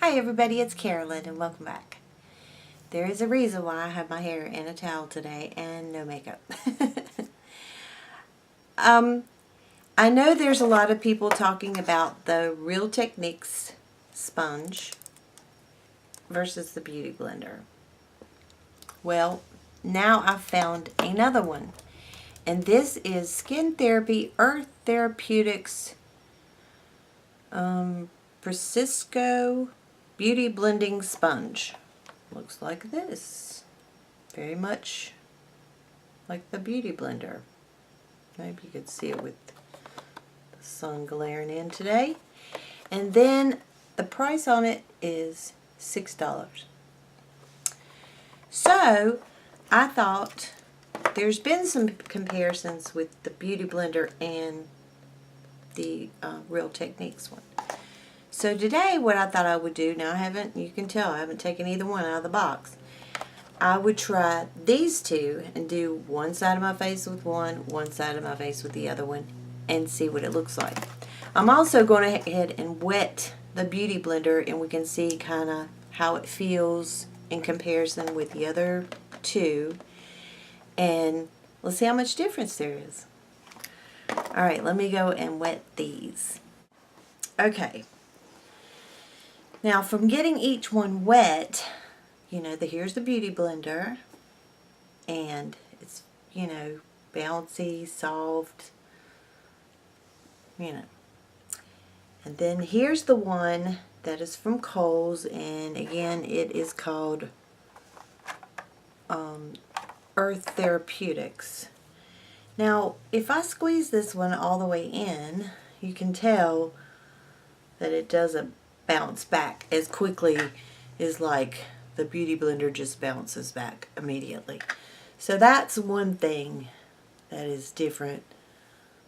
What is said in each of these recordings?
Hi everybody, it's Carolyn and welcome back. There is a reason why I have my hair in a towel today and no makeup. I know there's a lot of people talking about the Real Techniques sponge versus the Beauty Blender. Well, now I've found another one, and this is Skin Therapy Earth Therapeutics Francisco Beauty Blending Sponge. Looks like this. Very much like the Beauty Blender. Maybe you could see it with the sun glaring in today. And then the price on it is $6. So I thought there's been some comparisons with the Beauty Blender and the Real Techniques one. So today what I thought I would do, now you can tell I haven't taken either one out of the box. I would try these two and do one side of my face with one side of my face with the other one, and see what it looks like. I'm also going ahead and wet the Beauty Blender, and we can see kind of how it feels in comparison with the other two, and let's see how much difference there is. Alright, let me go and wet these. Okay. Now, from getting each one wet, here's the Beauty Blender, and it's, bouncy, soft, And then here's the one that is from Kohl's, and again, it is called Earth Therapeutics. Now, if I squeeze this one all the way in, you can tell that it doesn't bounce back as quickly as like the Beauty Blender just bounces back immediately. So that's one thing that is different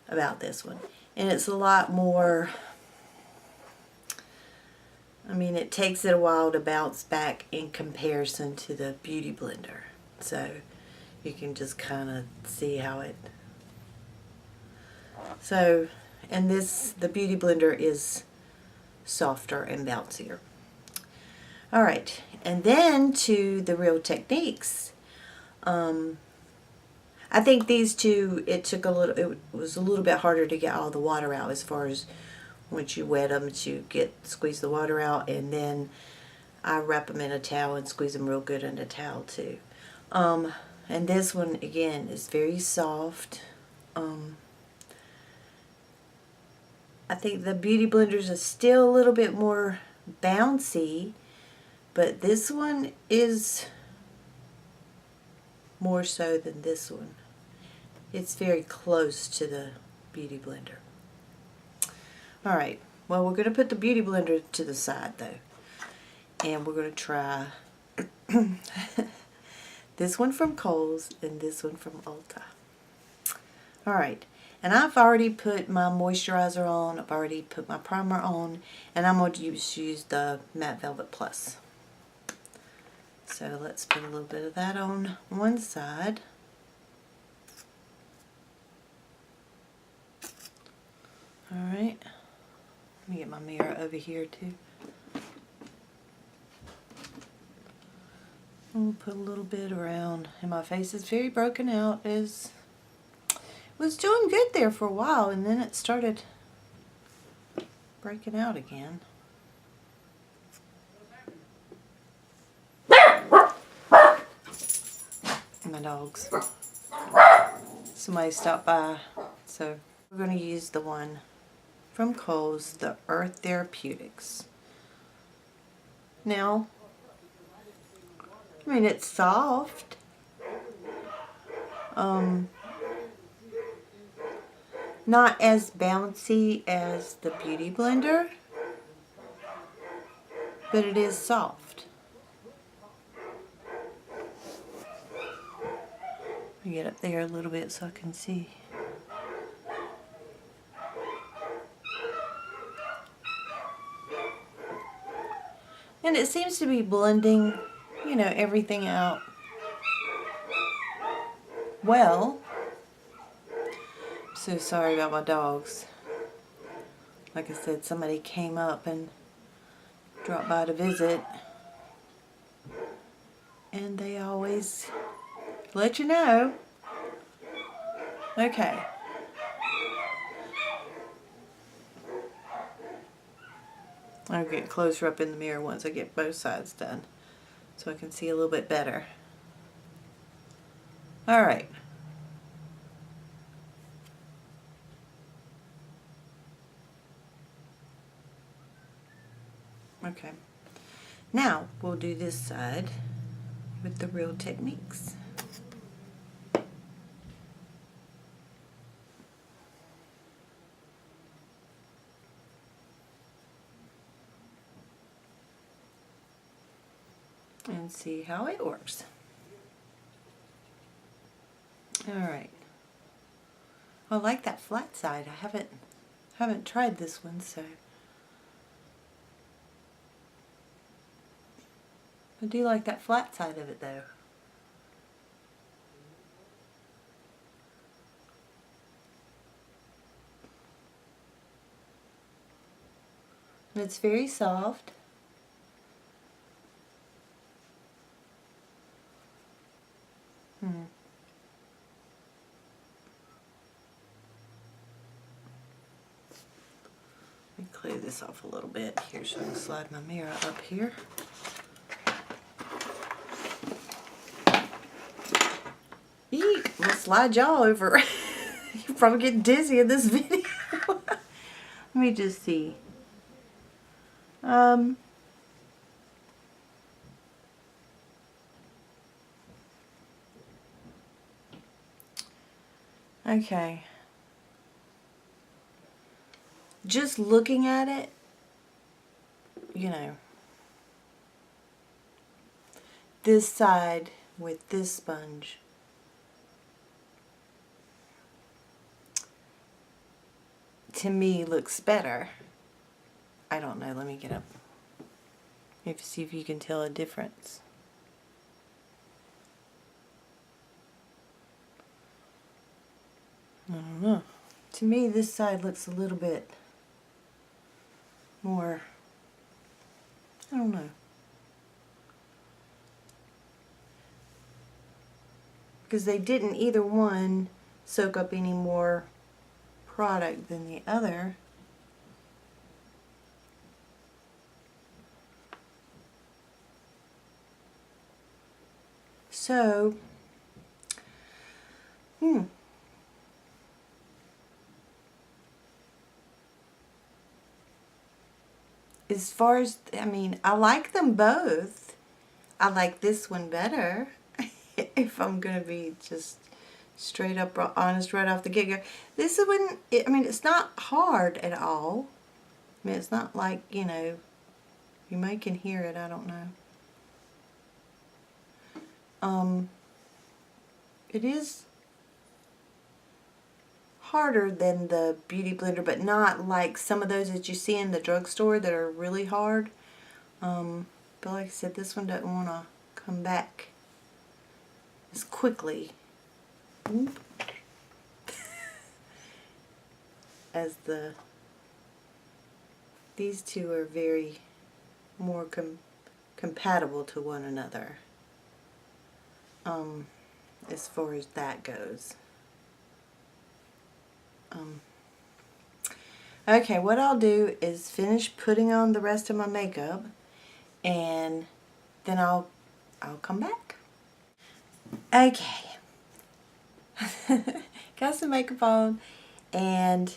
about this one. And it's a lot more, it takes it a while to bounce back in comparison to the Beauty Blender. So you can just kind of see how it, and the Beauty Blender is softer and bouncier. Alright, and then to the Real Techniques. I think these two, it was a little bit harder to get all the water out, as far as once you wet them to squeeze the water out, and then I wrap them in a towel and squeeze them real good in a towel too. And this one again is very soft. I think the Beauty Blenders are still a little bit more bouncy, but this one is more so than this one. It's very close to the Beauty Blender. Alright, well, we're going to put the Beauty Blender to the side though, and we're going to try this one from Kohl's and this one from Ulta. Alright. And I've already put my moisturizer on, I've already put my primer on, and I'm going to use the Matte Velvet Plus. So let's put a little bit of that on one side. Alright, let me get my mirror over here too. I'll put a little bit around, and my face is very broken out. Was doing good there for a while, and then it started breaking out again. My dogs. Somebody stopped by, so we're going to use the one from Kohl's, the Earth Therapeutics. Now, it's soft. Not as bouncy as the Beauty Blender, but it is soft. Let me get up there a little bit so I can see. And it seems to be blending, everything out well. So sorry about my dogs. Like I said, somebody came up and drop by to visit, and they always let you know. Okay. I'll get closer up in the mirror once I get both sides done, so I can see a little bit better. Alright. Okay. Now we'll do this side with the Real Techniques. And see how it works. Alright. I like that flat side. I haven't tried this one, so I do like that flat side of it though. And it's very soft. Let me clear this off a little bit here so I can slide my mirror up here. Eek, I'm gonna slide y'all over. You'll probably get dizzy in this video. Let me just see. Okay. Just looking at it, you know, this side with this sponge, to me looks better. I don't know, let me get up. Maybe see if you can tell a difference. I don't know. To me, this side looks a little bit more, I don't know. Because they didn't either one soak up any more product than the other. So, as far as, I mean, I like them both. I like this one better, if I'm going to be just straight up honest right off the get-go. This one, I mean, it's not hard at all. I mean, it's not like, you know, you may can hear it, I don't know. It is harder than the Beauty Blender, but not like some of those that you see in the drugstore that are really hard. But like I said, this one doesn't want to come back as quickly as these two are very more compatible to one another, as far as that goes. Okay, what I'll do is finish putting on the rest of my makeup, and then I'll come back. Okay. Got some makeup on, and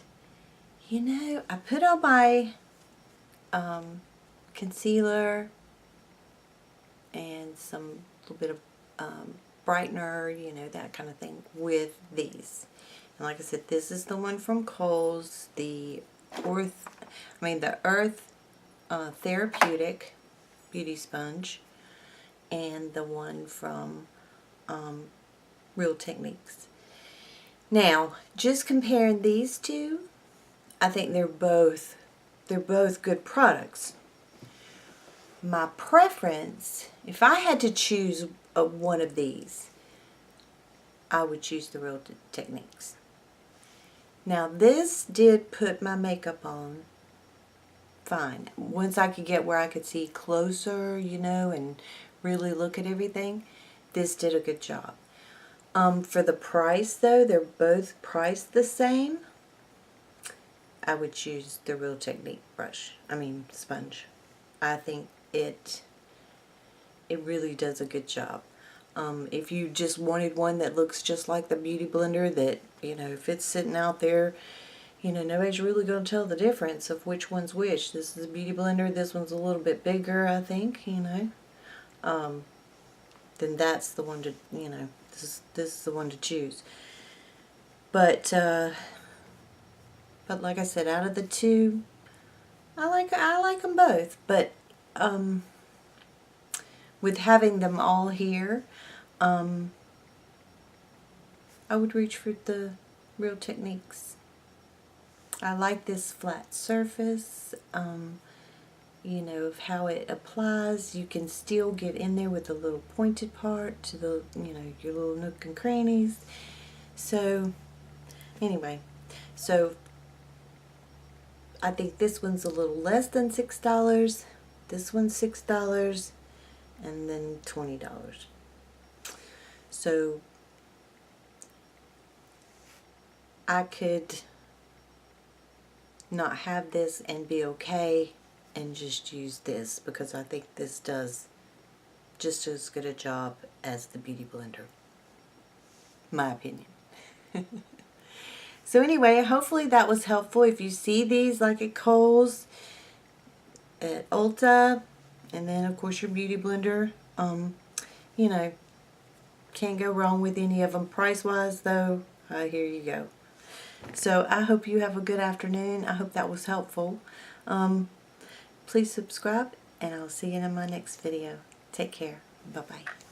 you know, I put on my concealer and some little bit of brightener, you know, that kind of thing with these. And like I said, this is the one from Kohl's, the Earth Therapeutic Beauty Sponge, and the one from Real Techniques. Now, just comparing these two, I think they're both good products. My preference, if I had to choose one of these, I would choose the Real Techniques. Now, this did put my makeup on fine. Once I could get where I could see closer, you know, and really look at everything, this did a good job. For the price though, they're both priced the same. I would choose the Real Technique sponge. I think it really does a good job. If you just wanted one that looks just like the Beauty Blender, that, you know, if it's sitting out there, you know, nobody's really going to tell the difference of which one's which. This is a Beauty Blender, this one's a little bit bigger, I think, you know. Then that's the one to, you know, this is the one to choose. But like I said, out of the two, I like them both. But with having them all here, I would reach for the Real Techniques. I like this flat surface, you know, of how it applies. You can still get in there with the little pointed part to the, you know, your little nook and crannies. So, anyway, so I think this one's a little less than $6. This one's $6, and then $20. So I could not have this and be okay and just use this, because I think this does just as good a job as the Beauty Blender. My opinion. So anyway, hopefully that was helpful. If you see these like at Kohl's, at Ulta, and then of course your Beauty Blender, you know, can't go wrong with any of them. Price wise though, here you go. So I hope you have a good afternoon. I hope that was helpful. Please subscribe, and I'll see you in my next video. Take care. Bye-bye.